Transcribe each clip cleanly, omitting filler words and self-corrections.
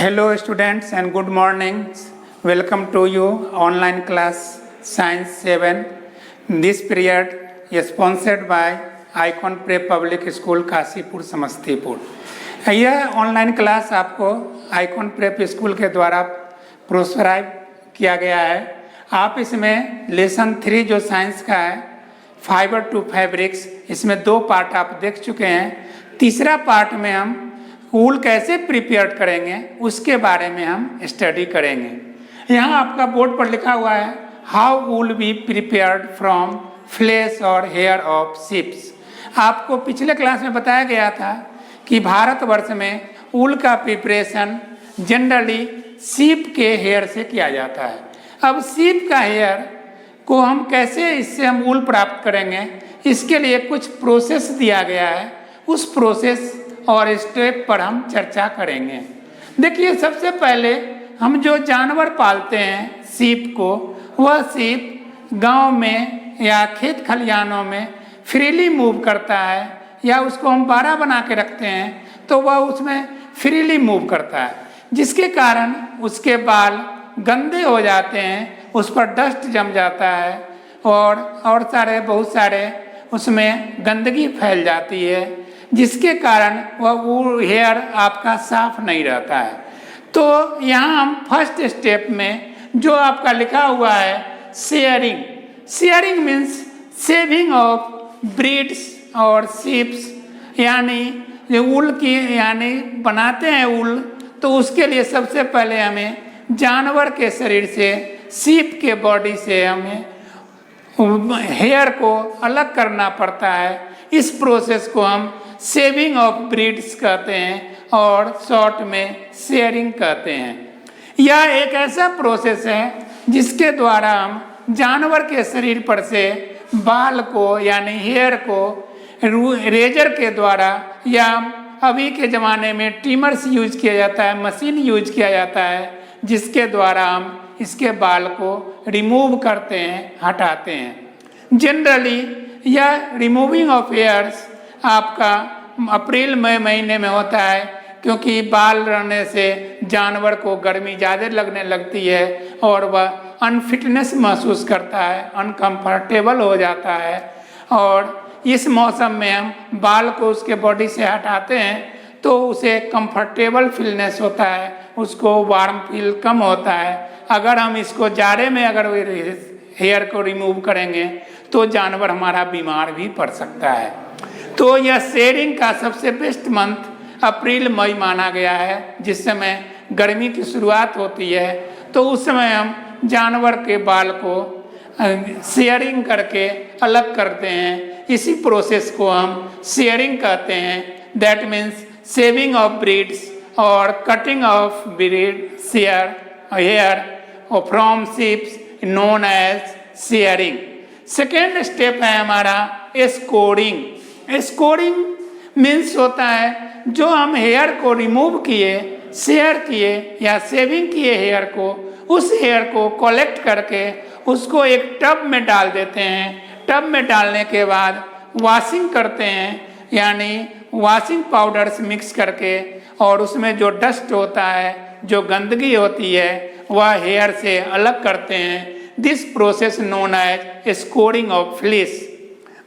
Hello students and good morning. Welcome to you online class Science 7. This period is sponsored by Icon Prep Public School Kashipur Samastipur. यह online class आपको icon prep school के द्वारा प्रोत्साहित किया गया है। आप इसमें लेसन 3 जो साइंस का है फाइबर टू फैब्रिक्स, इसमें 2 पार्ट आप देख चुके हैं। तीसरा पार्ट में हम वूल कैसे प्रिपेयर करेंगे उसके बारे में हम स्टडी करेंगे। यहाँ आपका बोर्ड पर लिखा हुआ है how wool be prepared from fleece और हेयर ऑफ शिप्स। आपको पिछले क्लास में बताया गया था कि भारतवर्ष में वूल का प्रिपरेशन जनरली शीप के हेयर से किया जाता है। अब शीप का हेयर को हम कैसे इससे हम वूल प्राप्त करेंगे, इसके लिए कुछ प्रोसेस दिया गया है। उस प्रोसेस और स्टेप पर हम चर्चा करेंगे। देखिए, सबसे पहले हम जो जानवर पालते हैं शीप को, वह शीप गांव में या खेत खलिहानों में फ्रीली मूव करता है, या उसको हम बाड़ा बना के रखते हैं तो वह उसमें फ्रीली मूव करता है, जिसके कारण उसके बाल गंदे हो जाते हैं, उस पर डस्ट जम जाता है और बहुत सारे उसमें गंदगी फैल जाती है, जिसके कारण वह हेयर आपका साफ नहीं रहता है। तो यहाँ हम फर्स्ट स्टेप में जो आपका लिखा हुआ है sharing means shaving of breeds और शीप्स, यानी वूल की यानी बनाते हैं वूल, तो उसके लिए सबसे पहले हमें जानवर के शरीर से, शीप के बॉडी से हमें हेयर को अलग करना पड़ता है। इस प्रोसेस को हम सेविंग ऑफ ब्रीड्स कहते हैं और शॉर्ट में शेयरिंग कहते हैं। यह एक ऐसा प्रोसेस है जिसके द्वारा हम जानवर के शरीर पर से बाल को यानी हेयर को रेजर के द्वारा, या अभी के ज़माने में ट्रिमर्स यूज किया जाता है, मशीन यूज किया जाता है, जिसके द्वारा हम इसके बाल को रिमूव करते हैं, हटाते हैं। जनरली यह रिमूविंग ऑफ हेयर्स आपका अप्रैल मई महीने में होता है, क्योंकि बाल रहने से जानवर को गर्मी ज़्यादा लगने लगती है और वह अनफिटनेस महसूस करता है, अनकंफर्टेबल हो जाता है, और इस मौसम में हम बाल को उसके बॉडी से हटाते हैं तो उसे कंफर्टेबल फीलनेस होता है, उसको वार्म फील कम होता है। अगर हम इसको जाड़े में अगर हेयर को रिमूव करेंगे तो जानवर हमारा बीमार भी पड़ सकता है। तो यह शेयरिंग का सबसे बेस्ट मंथ अप्रैल मई माना गया है, जिस समय गर्मी की शुरुआत होती है। तो उस समय हम जानवर के बाल को शेयरिंग करके अलग करते हैं। इसी प्रोसेस को हम शेयरिंग कहते हैं। That means shaving of breeds और cutting of breed hair from sheeps known as shearing. Second step है हमारा स्कोरिंग। स्कोरिंग मीन्स होता है जो हम हेयर को रिमूव किए, शेयर किए या सेविंग किए हेयर को, उस हेयर को कलेक्ट करके उसको एक टब में डाल देते हैं। टब में डालने के बाद वॉशिंग करते हैं, यानी वॉशिंग पाउडर्स मिक्स करके, और उसमें जो डस्ट होता है, जो गंदगी होती है, वह हेयर से अलग करते हैं। This process known as scouring of fleece.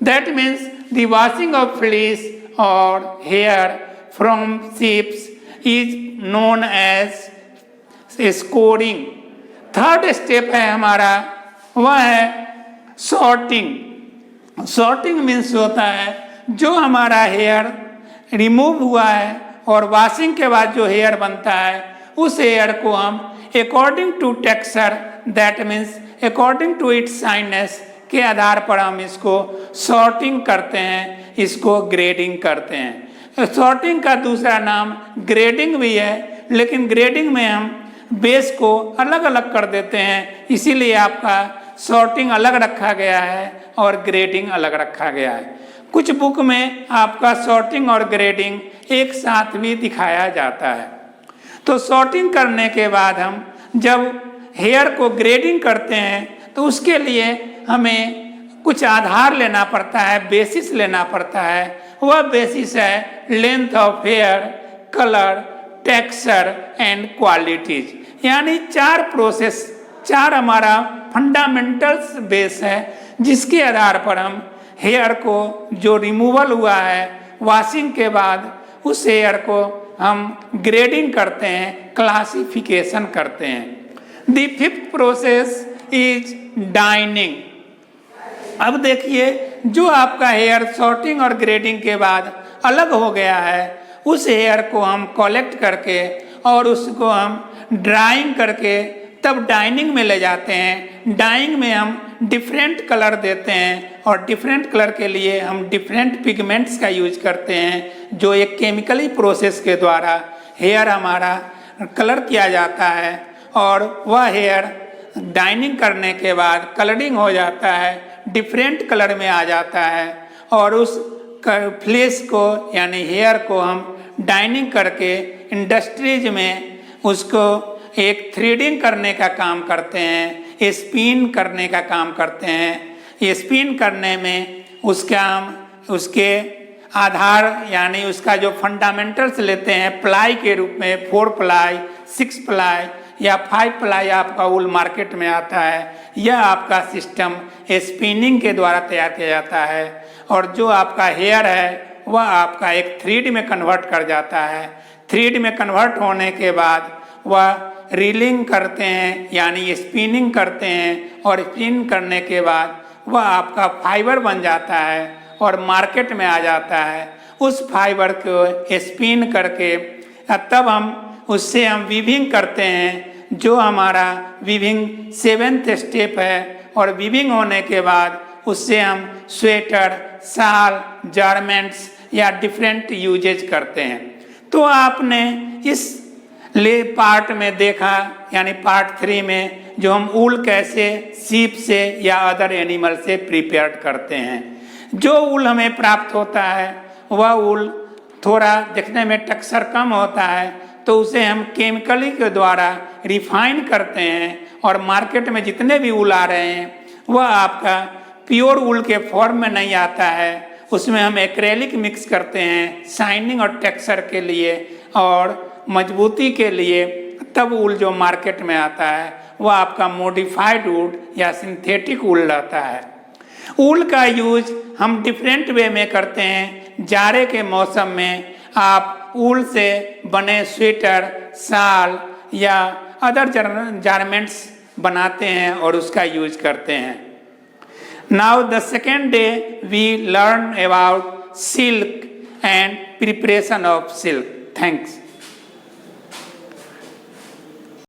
That means the washing of fleece or hair from sheep is known as scoring. Third step है हमारा, वह है सॉर्टिंग। सॉर्टिंग मीन्स होता है जो हमारा हेयर रिमूव हुआ है और वॉशिंग के बाद जो हेयर बनता है, उस हेयर को हम according to texture, that means according to its shininess के आधार पर हम इसको सॉर्टिंग करते हैं, इसको ग्रेडिंग करते हैं। सॉर्टिंग का दूसरा नाम ग्रेडिंग भी है, लेकिन ग्रेडिंग में हम बेस को अलग अलग कर देते हैं, इसीलिए आपका सॉर्टिंग अलग रखा गया है और ग्रेडिंग अलग रखा गया है। कुछ बुक में आपका सॉर्टिंग और ग्रेडिंग एक साथ भी दिखाया जाता है। तो सॉर्टिंग करने के बाद हम जब हेयर को ग्रेडिंग करते हैं तो उसके लिए हमें कुछ आधार लेना पड़ता है, बेसिस लेना पड़ता है। वह बेसिस है length of hair, colour, texture and qualities. यानी 4 प्रोसेस, 4 हमारा फंडामेंटल्स बेस है जिसके आधार पर हम हेयर को जो रिमूवल हुआ है वॉशिंग के बाद उस हेयर को हम ग्रेडिंग करते हैं, क्लासिफिकेशन करते हैं। The 5th process is dining. अब देखिए जो आपका हेयर सॉर्टिंग और ग्रेडिंग के बाद अलग हो गया है उस हेयर को हम कलेक्ट करके और उसको हम ड्राइंग करके तब डाइनिंग में ले जाते हैं। डाइंग में हम डिफरेंट कलर देते हैं और डिफरेंट कलर के लिए हम डिफरेंट पिगमेंट्स का यूज करते हैं जो एक केमिकली प्रोसेस के द्वारा हेयर हमारा कलर किया जाता है और वह हेयर डाइनिंग करने के बाद कलरिंग हो जाता है, डिफरेंट कलर में आ जाता है और उस फ्लेश को यानी हेयर को हम डाइनिंग करके इंडस्ट्रीज में उसको एक थ्रेडिंग करने का काम करते हैं, स्पिन करने का काम करते हैं। स्पिन करने में उसका हम उसके आधार यानी उसका जो फंडामेंटल्स लेते हैं प्लाई के रूप में 4 प्लाई, 6 प्लाई या 5 प्लाई आपका वूल मार्केट में आता है। यह आपका सिस्टम स्पिनिंग के द्वारा तैयार किया जाता है और जो आपका हेयर है वह आपका एक थ्रेड में कन्वर्ट कर जाता है। थ्रेड में कन्वर्ट होने के बाद वह रीलिंग करते हैं यानी स्पिनिंग करते हैं और स्पिन करने के बाद वह आपका फाइबर बन जाता है और मार्केट में आ जाता है। उस फाइबर को स्पिन करके तब हम उससे हम वीविंग करते हैं जो हमारा वीविंग 7th स्टेप है और वीविंग होने के बाद उससे हम स्वेटर, शाल, गारमेंट्स या डिफरेंट यूजेज करते हैं। तो आपने इस पार्ट में देखा यानी पार्ट 3 में जो हम ऊल कैसे सीप से या अदर एनिमल से प्रिपेयर करते हैं। जो ऊल हमें प्राप्त होता है वह ऊल थोड़ा दिखने में टेक्सचर कम होता है तो उसे हम केमिकली के द्वारा रिफाइन करते हैं और मार्केट में जितने भी ऊल आ रहे हैं वह आपका प्योर ऊल के फॉर्म में नहीं आता है। उसमें हम एक्रेलिक मिक्स करते हैं शाइनिंग और टेक्सचर के लिए और मजबूती के लिए, तब ऊल जो मार्केट में आता है वह आपका मॉडिफाइड वुड या सिंथेटिक ऊल रहता है। ऊल का यूज हम डिफरेंट वे में करते हैं। जाड़े के मौसम में आप ऊल से बने स्वेटर, शाल या अदर गारमेंट्स बनाते हैं और उसका यूज करते हैं। Now the second day we learn about silk and preparation of silk. Thanks.